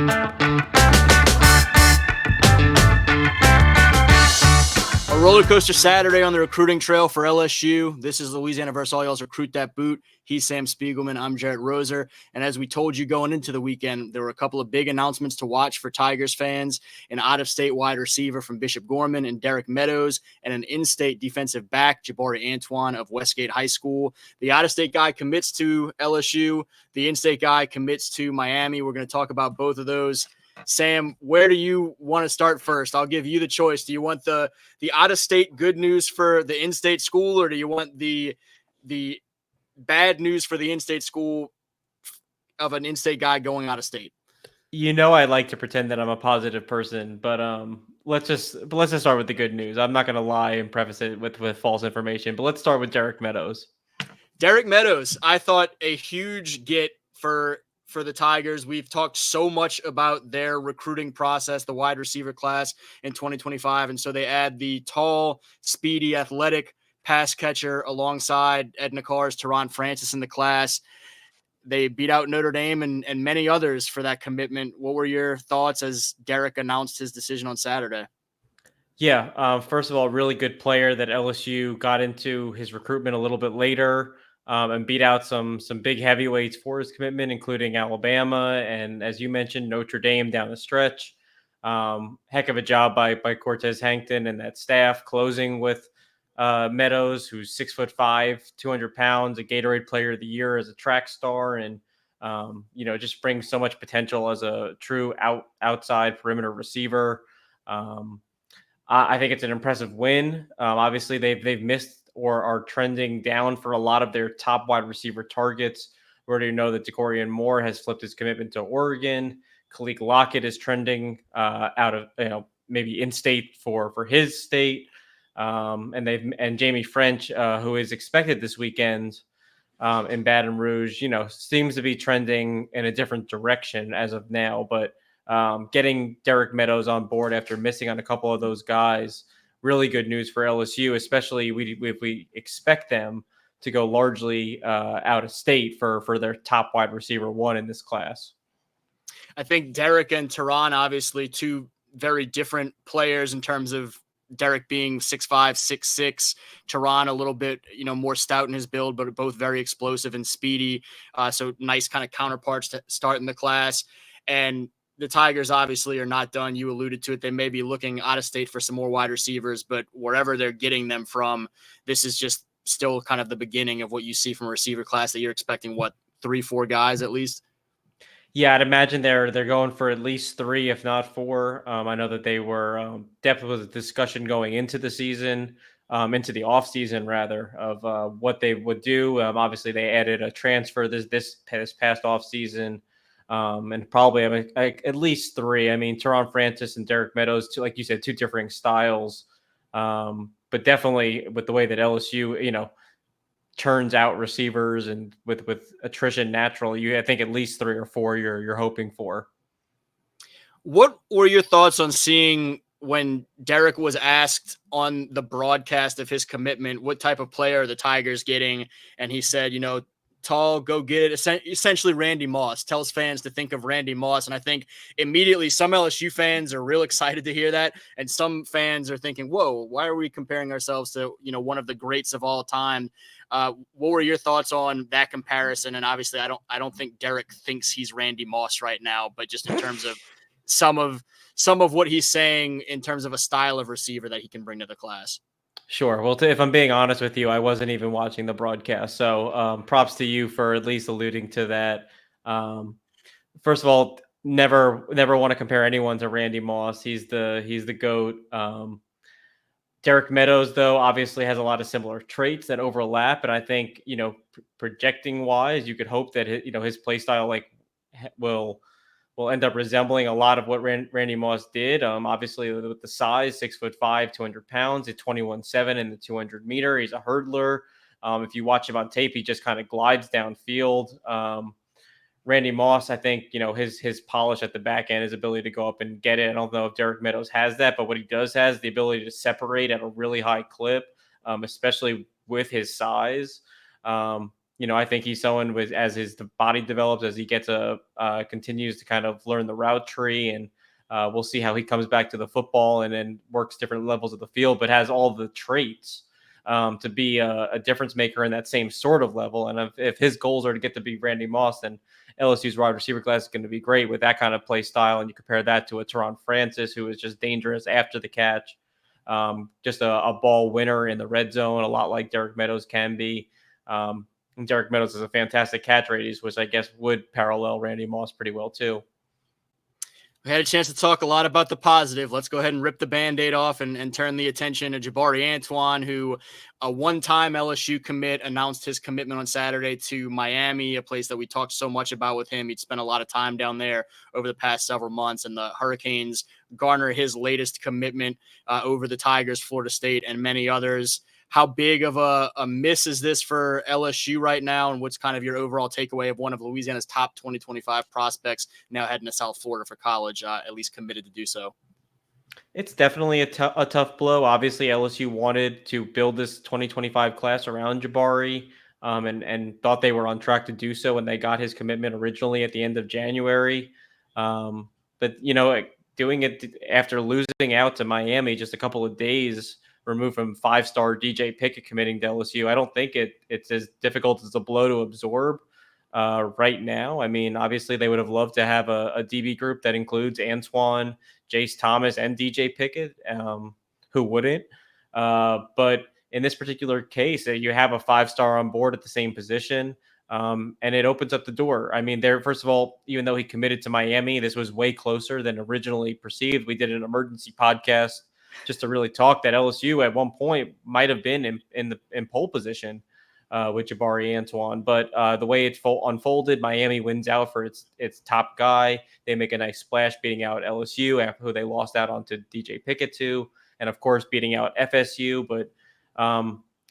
A roller coaster Saturday on the recruiting trail for LSU. This is Louisiana versus All Y'all's Recruit That Boot. He's Sam Spiegelman. I'm Jarrett Roser. And as we told you going into the weekend, there were a couple of big announcements to watch for Tigers fans. An out-of-state wide receiver from Bishop Gorman and Derek Meadows, and an in-state defensive back, Jaboree Antoine of Westgate High School. The out-of-state guy commits to LSU. The in-state guy commits to Miami. We're going to talk about both of those. Sam, where do you want to start first? I'll give you the choice. Do you want the out-of-state good news for the in-state school, or do you want the bad news for the in-state school of an in-state guy going out of state? You know, I like to pretend that I'm a positive person, but let's just start with the good news. I'm not going to lie and preface it with false information, but let's start with Derek Meadows. Derek Meadows, I thought a huge get for the Tigers. We've talked so much about their recruiting process, the wide receiver class in 2025. And so they add the tall, speedy, athletic pass catcher alongside Edna Carr's Teron Francis in the class. They beat out Notre Dame and many others for that commitment. What were your thoughts as Derek announced his decision on Saturday? Yeah, first of all, really good player that LSU got into his recruitment a little bit later. And beat out some big heavyweights for his commitment, including Alabama and, as you mentioned, Notre Dame down the stretch. Heck of a job by Cortez Hankton and that staff, closing with Meadows, who's 6'5", 200 pounds, a Gatorade Player of the Year as a track star, and just brings so much potential as a true outside perimeter receiver. I think it's an impressive win. Obviously, they've missed or are trending down for a lot of their top wide receiver targets. We already know that Decorian Moore has flipped his commitment to Oregon. Khalik Lockett is trending out of maybe in state for his state, and Jamie French, who is expected this weekend in Baton Rouge, seems to be trending in a different direction as of now. But getting Derek Meadows on board after missing on a couple of those guys, really good news for LSU, especially if we expect them to go largely out of state for their top wide receiver one in this class. I think Derek and Teron, obviously two very different players in terms of Derek being 6'5", 6'6", Teron a little bit, more stout in his build, but both very explosive and speedy. So nice kind of counterparts to start in the class. And the Tigers obviously are not done. You alluded to it. They may be looking out of state for some more wide receivers, but wherever they're getting them from, this is just still kind of the beginning of what you see from a receiver class that you're expecting, 3-4 guys at least? Yeah, I'd imagine they're going for at least 3, if not 4. I know that they were definitely was a discussion going into the season, into the off season rather, of what they would do. Obviously, they added a transfer this past off season. And probably at least 3. I mean, Teron Francis and Derek Meadows, like you said, 2 differing styles. But definitely with the way that LSU, turns out receivers and with attrition natural, I think at least 3 or 4 you're hoping for. What were your thoughts on seeing when Derek was asked on the broadcast of his commitment, what type of player are the Tigers getting? And he said, tall, go get it. Essentially Randy Moss. Tells fans to think of Randy Moss. And I think immediately some LSU fans are real excited to hear that. And some fans are thinking, whoa, why are we comparing ourselves to, one of the greats of all time? What were your thoughts on that comparison? And obviously I don't think Derek thinks he's Randy Moss right now, but just in terms of some of what he's saying in terms of a style of receiver that he can bring to the class. Sure. Well, if I'm being honest with you, I wasn't even watching the broadcast. So props to you for at least alluding to that. First of all, never want to compare anyone to Randy Moss. He's the GOAT. Derek Meadows, though, obviously has a lot of similar traits that overlap. And I think, projecting wise, you could hope that his play style will end up resembling a lot of what Randy Moss did. Obviously, with the size, 6'5", 200 pounds, at 21.7 in the 200 meter. He's a hurdler. If you watch him on tape, he just kind of glides downfield. Randy Moss, I think, his polish at the back end, his ability to go up and get it. I don't know if Derek Meadows has that, but what he does has the ability to separate at a really high clip, especially with his size. I think he's someone with, as his body develops, as he gets continues to kind of learn the route tree, and we'll see how he comes back to the football and then works different levels of the field, but has all the traits to be a difference maker in that same sort of level. And if his goals are to get to be Randy Moss, then LSU's wide receiver class is going to be great with that kind of play style. And you compare that to a Teron Francis, who is just dangerous after the catch, just a ball winner in the red zone, a lot like Derek Meadows can be. Derek Meadows has a fantastic catch radius, which I guess would parallel Randy Moss pretty well too. We had a chance to talk a lot about the positive. Let's go ahead and rip the Band-Aid off and turn the attention to Jaboree Antoine, who a one-time LSU commit announced his commitment on Saturday to Miami, a place that we talked so much about with him. He'd spent a lot of time down there over the past several months, and the Hurricanes garner his latest commitment over the Tigers, Florida State, and many others. How big of a miss is this for LSU right now? And what's kind of your overall takeaway of one of Louisiana's top 2025 prospects now heading to South Florida for college, at least committed to do so? It's definitely a tough blow. Obviously, LSU wanted to build this 2025 class around Jaboree, and thought they were on track to do so when they got his commitment originally at the end of January. But, doing it after losing out to Miami just a couple of days removed from 5-star DJ Pickett committing to LSU, I don't think it's as difficult as a blow to absorb right now. I mean, obviously they would have loved to have a DB group that includes Antoine, Jace Thomas, and DJ Pickett. Who wouldn't? But in this particular case, you have a 5-star on board at the same position. And it opens up the door. I mean, first of all, even though he committed to Miami, this was way closer than originally perceived. We did an emergency podcast just to really talk that LSU at one point might have been in pole position with Jaboree Antoine. But the way it unfolded, Miami wins out for its top guy. They make a nice splash, beating out LSU, after who they lost out onto DJ Pickett to, and of course beating out FSU. But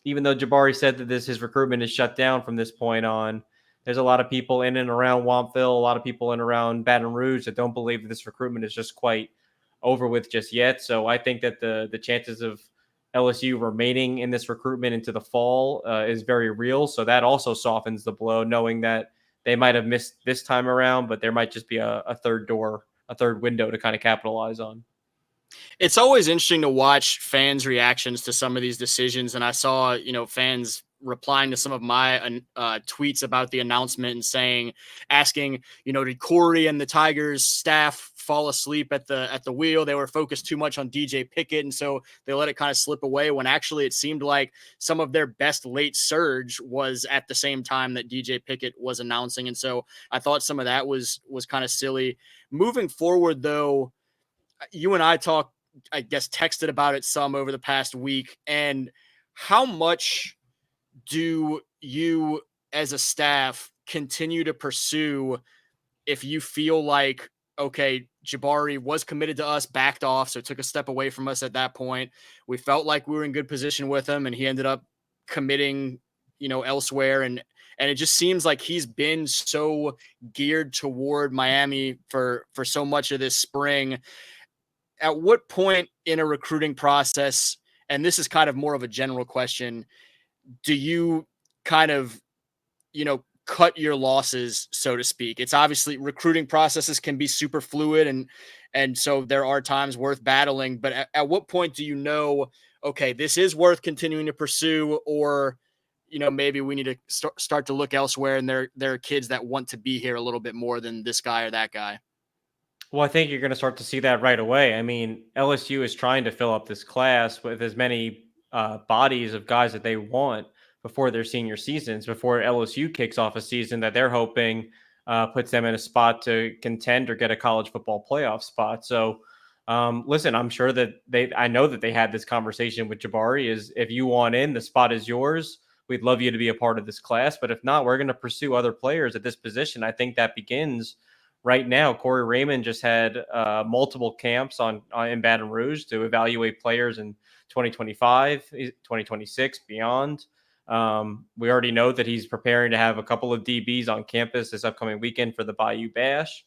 even though Jaboree said that his recruitment is shut down from this point on, there's a lot of people in and around Wampville, a lot of people in and around Baton Rouge that don't believe that this recruitment is just quite over with just yet. So I think that the chances of LSU remaining in this recruitment into the fall is very real. So that also softens the blow, knowing that they might have missed this time around, but there might just be a third window to kind of capitalize on. It's always interesting to watch fans' reactions to some of these decisions. And I saw, fans replying to some of my tweets about the announcement and asking, did Corey and the Tigers staff fall asleep at the wheel? They were focused too much on DJ Pickett, and so they let it kind of slip away, when actually it seemed like some of their best late surge was at the same time that DJ Pickett was announcing. And so I thought some of that was kind of silly. Moving forward, though, you and I texted about it some over the past week. And how much do you as a staff continue to pursue if you feel like, okay, Jaboree was committed to us, backed off, so took a step away from us at that point. We felt like we were in good position with him, and he ended up committing, elsewhere. And it just seems like he's been so geared toward Miami for so much of this spring. At what point in a recruiting process, and this is kind of more of a general question, do you kind of, cut your losses, so to speak? It's obviously, recruiting processes can be super fluid, and so there are times worth battling, but at what point do you know, okay, this is worth continuing to pursue, or, maybe we need to start to look elsewhere, and there are kids that want to be here a little bit more than this guy or that guy? Well, I think you're going to start to see that right away. I mean, LSU is trying to fill up this class with as many bodies of guys that they want before their senior seasons, before LSU kicks off a season that they're hoping puts them in a spot to contend or get a college football playoff spot. So, listen, I'm sure that I know that they had this conversation with Jaboree, is if you want in, the spot is yours. We'd love you to be a part of this class, but if not, we're going to pursue other players at this position. I think that begins right now. Corey Raymond just had multiple camps in Baton Rouge to evaluate players in 2025, 2026, beyond. We already know that he's preparing to have a couple of DBs on campus this upcoming weekend for the Bayou Bash.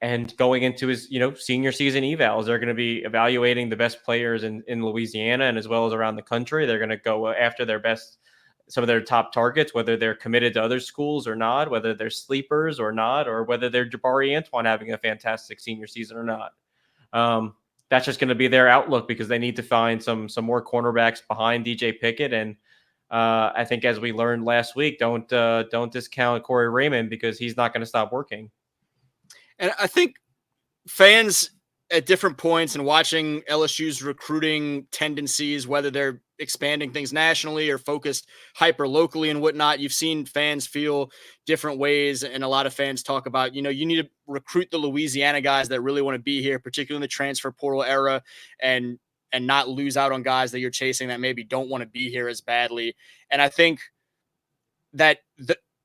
And going into his, senior season evals, they're going to be evaluating the best players in Louisiana and as well as around the country. They're going to go after their best some of their top targets, whether they're committed to other schools or not, whether they're sleepers or not, or whether they're Jaboree Antoine having a fantastic senior season or not. That's just going to be their outlook because they need to find some more cornerbacks behind DJ Pickett. And I think, as we learned last week, don't discount Corey Raymond because he's not going to stop working. And I think fans at different points and watching LSU's recruiting tendencies, whether they're expanding things nationally or focused hyper locally and whatnot, you've seen fans feel different ways. And a lot of fans talk about, you need to recruit the Louisiana guys that really want to be here, particularly in the transfer portal era, and not lose out on guys that you're chasing that maybe don't want to be here as badly. And I think that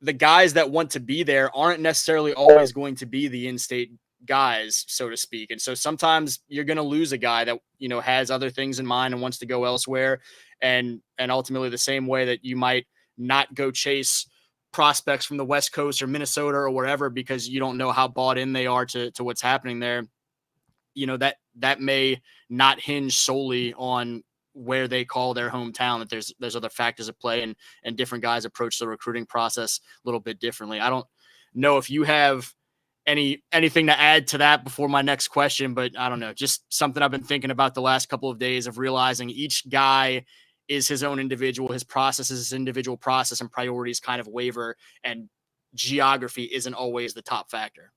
the guys that want to be there aren't necessarily always going to be the in-state guys, so to speak. And so sometimes you're going to lose a guy that, has other things in mind and wants to go elsewhere. And ultimately the same way that you might not go chase prospects from the West Coast or Minnesota or wherever, because you don't know how bought in they are to what's happening there. That may not hinge solely on where they call their hometown, that there's other factors at play, and different guys approach the recruiting process a little bit differently. I don't know if you have anything to add to that before my next question, but I don't know, just something I've been thinking about the last couple of days, of realizing each guy is his own individual, his process is his individual process, and priorities kind of waver, and geography isn't always the top factor.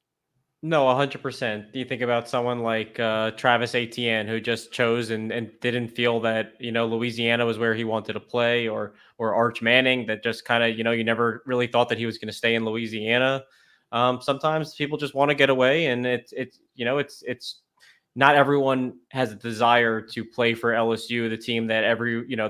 No, 100%. Do you think about someone like Travis Etienne, who just chose and didn't feel that, Louisiana was where he wanted to play, or Arch Manning, that just kind of, you never really thought that he was going to stay in Louisiana. Sometimes people just want to get away, and it's not everyone has a desire to play for LSU, the team that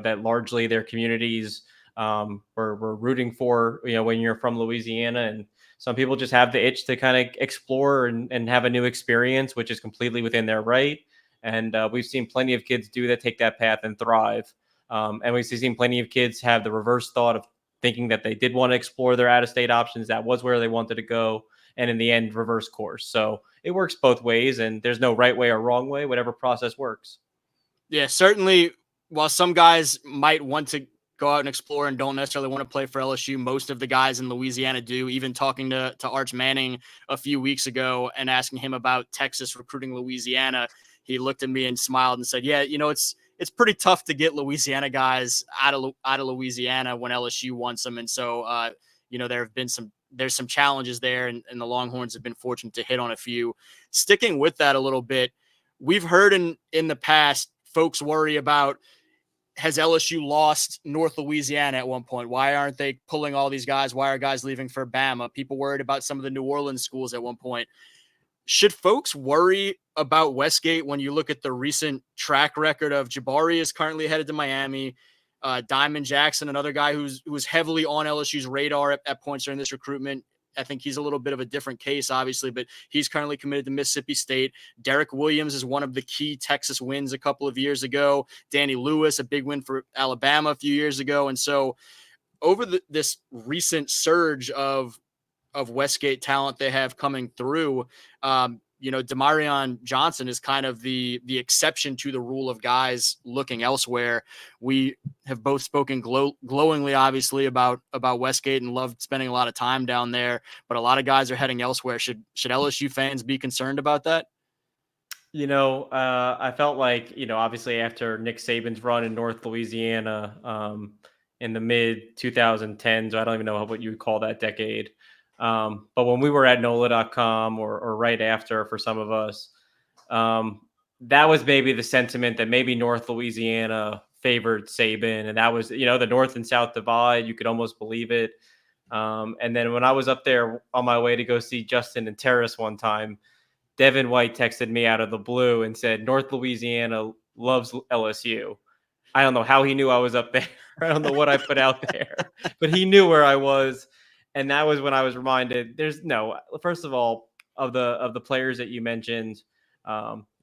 that largely their communities were rooting for, when you're from Louisiana. And some people just have the itch to kind of explore and have a new experience, which is completely within their right. And we've seen plenty of kids do that, take that path and thrive. And we've seen plenty of kids have the reverse thought of thinking that they did want to explore their out-of-state options. That was where they wanted to go. And in the end, reverse course. So it works both ways, and there's no right way or wrong way. Whatever process works. Yeah, certainly. While some guys might want to go out and explore and don't necessarily want to play for LSU, most of the guys in Louisiana do. Even talking to Arch Manning a few weeks ago and asking him about Texas recruiting Louisiana, he looked at me and smiled and said, yeah, it's pretty tough to get Louisiana guys out of Louisiana when LSU wants them. And so, there's some challenges there, and the Longhorns have been fortunate to hit on a few. Sticking with that a little bit, we've heard in the past, folks worry about, has LSU lost North Louisiana at one point? Why aren't they pulling all these guys? Why are guys leaving for Bama? People worried about some of the New Orleans schools at one point. Should folks worry about Westgate when you look at the recent track record of Jaboree is currently headed to Miami? Diamond Jackson, another guy who's heavily on LSU's radar at points during this recruitment. I think he's a little bit of a different case, obviously, but he's currently committed to Mississippi State. Derek Williams is one of the key Texas wins a couple of years ago. Danny Lewis, a big win for Alabama a few years ago. And so over this recent surge of Westgate talent they have coming through, Demarion Johnson is kind of the exception to the rule of guys looking elsewhere. We have both spoken glowingly, obviously, about Westgate and loved spending a lot of time down there, but a lot of guys are heading elsewhere. Should LSU fans be concerned about that? I felt like, obviously after Nick Saban's run in North Louisiana in the mid 2010s, I don't even know what you would call that decade. But when we were at NOLA.com or right after, for some of us, that was maybe the sentiment that maybe North Louisiana favored Saban. And that was, the North and South divide. You could almost believe it. And then when I was up there on my way to go see Justin and Terrace one time, Devin White texted me out of the blue and said, North Louisiana loves LSU. I don't know how he knew I was up there. I don't know what I put out there, but he knew where I was. And that was when I was reminded, first of all, of the players that you mentioned,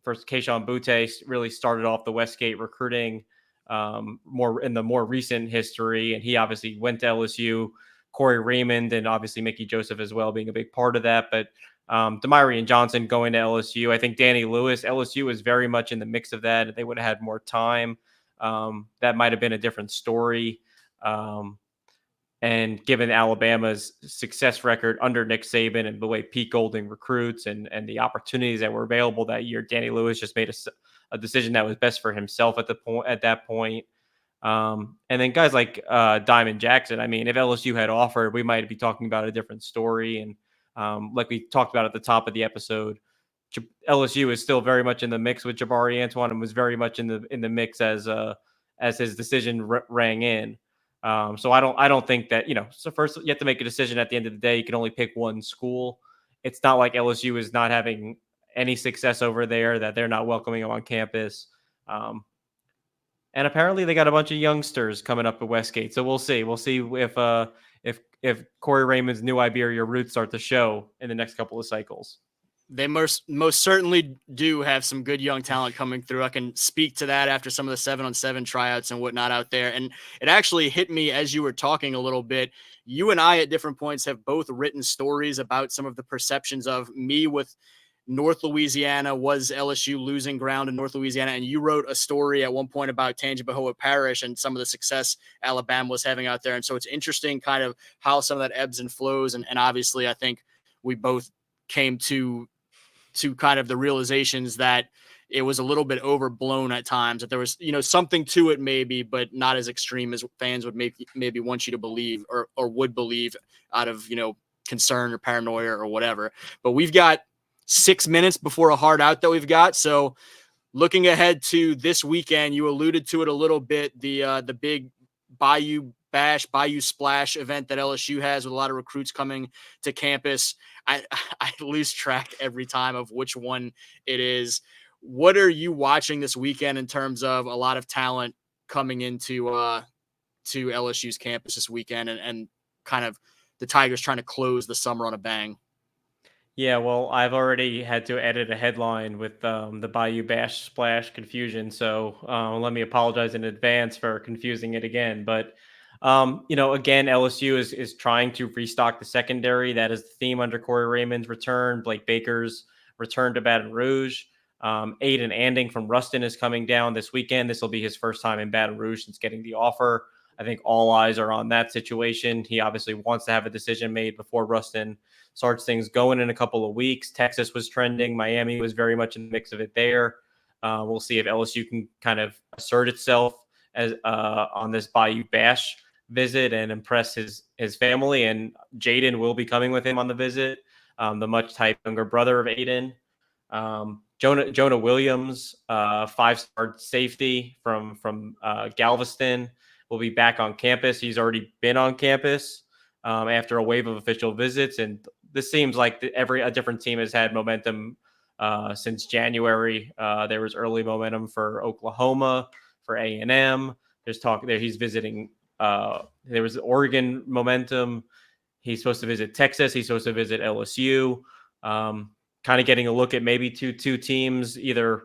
first Keishon Butte really started off the Westgate recruiting more in the more recent history. And he obviously went to LSU. Corey Raymond and obviously Mickey Joseph as well being a big part of that. But Demarion Johnson going to LSU. I think Danny Lewis, LSU was very much in the mix of that. If they would have had more time, that might have been a different story. And given Alabama's success record under Nick Saban and the way Pete Golding recruits and the opportunities that were available that year, Danny Lewis just made a decision that was best for himself at that point. And then guys like Diamond Jackson. I mean, if LSU had offered, we might be talking about a different story. And like we talked about at the top of the episode, LSU is still very much in the mix with Jaboree Antoine and was very much in the mix as his decision rang in. So I don't think that, so first you have to make a decision at the end of the day. You can only pick one school. It's not like LSU is not having any success over there, that they're not welcoming him on campus. And apparently they got a bunch of youngsters coming up at Westgate. So we'll see. We'll see if Corey Raymond's new Iberia roots start to show in the next couple of cycles. They most certainly do have some good young talent coming through. I can speak to that after some of the 7-on-7 tryouts and whatnot out there. And it actually hit me as you were talking a little bit. You and I at different points have both written stories about some of the perceptions of me with North Louisiana. Was LSU losing ground in North Louisiana? And you wrote a story at one point about Tangipahoa Parish and some of the success Alabama was having out there. And so it's interesting kind of how some of that ebbs and flows. And obviously I think we both came to kind of the realizations that it was a little bit overblown at times, that there was, something to it maybe, but not as extreme as fans would maybe want you to believe or would believe out of, concern or paranoia or whatever. But we've got 6 minutes before a hard out that we've got. So looking ahead to this weekend, you alluded to it a little bit, the big Bayou Bash, Bayou Splash event that LSU has with a lot of recruits coming to campus. I lose track every time of which one it is. What are you watching this weekend in terms of a lot of talent coming into to LSU's campus this weekend and kind of the Tigers trying to close the summer on a bang? Yeah, well, I've already had to edit a headline with the Bayou Bash Splash confusion. So let me apologize in advance for confusing it again. But, again, LSU is trying to restock the secondary. That is the theme under Corey Raymond's return. Blake Baker's return to Baton Rouge. Aiden Anding from Ruston is coming down this weekend. This will be his first time in Baton Rouge since getting the offer. I think all eyes are on that situation. He obviously wants to have a decision made before Ruston starts things going in a couple of weeks. Texas was trending. Miami was very much in the mix of it there. We'll see if LSU can kind of assert itself as on this Bayou Bash visit and impress his family. And Jaden will be coming with him on the visit, the much type younger brother of Aiden. Jonah Williams, 5-star safety from Galveston, will be back on campus. He's already been on campus after a wave of official visits. And this seems like a different team has had momentum since January. There was early momentum for Oklahoma, for A&M. There's talk there. He's visiting. There was Oregon momentum. He's supposed to visit Texas. He's supposed to visit LSU. Kind of getting a look at maybe two teams either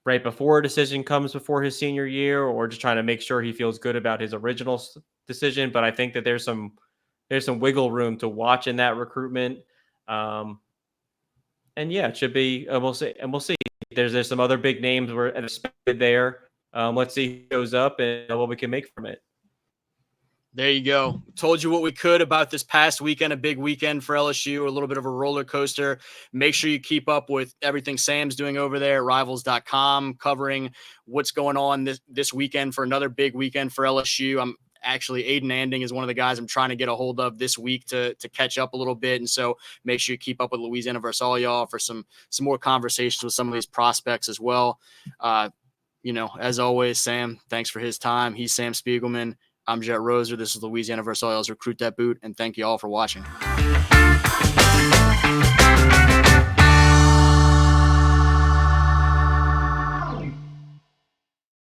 right before a decision comes before his senior year, or just trying to make sure he feels good about his original decision. But I think that there's some wiggle room to watch in that recruitment. And yeah, it should be, we'll see. There's some other big names we're expected there. Let's see who shows up and what we can make from it. There you go. Told you what we could about this past weekend, a big weekend for LSU, a little bit of a roller coaster. Make sure you keep up with everything Sam's doing over there at rivals.com, covering what's going on this weekend for another big weekend for LSU. I'm actually, Aiden Anding is one of the guys I'm trying to get a hold of this week to catch up a little bit. And so make sure you keep up with Louisiana versus all y'all for some more conversations with some of these prospects as well. As always, Sam, thanks for his time. He's Sam Spiegelman. I'm Jet Roser. This is Louisiana versus all y'all's Recruit That Boot. And thank you all for watching.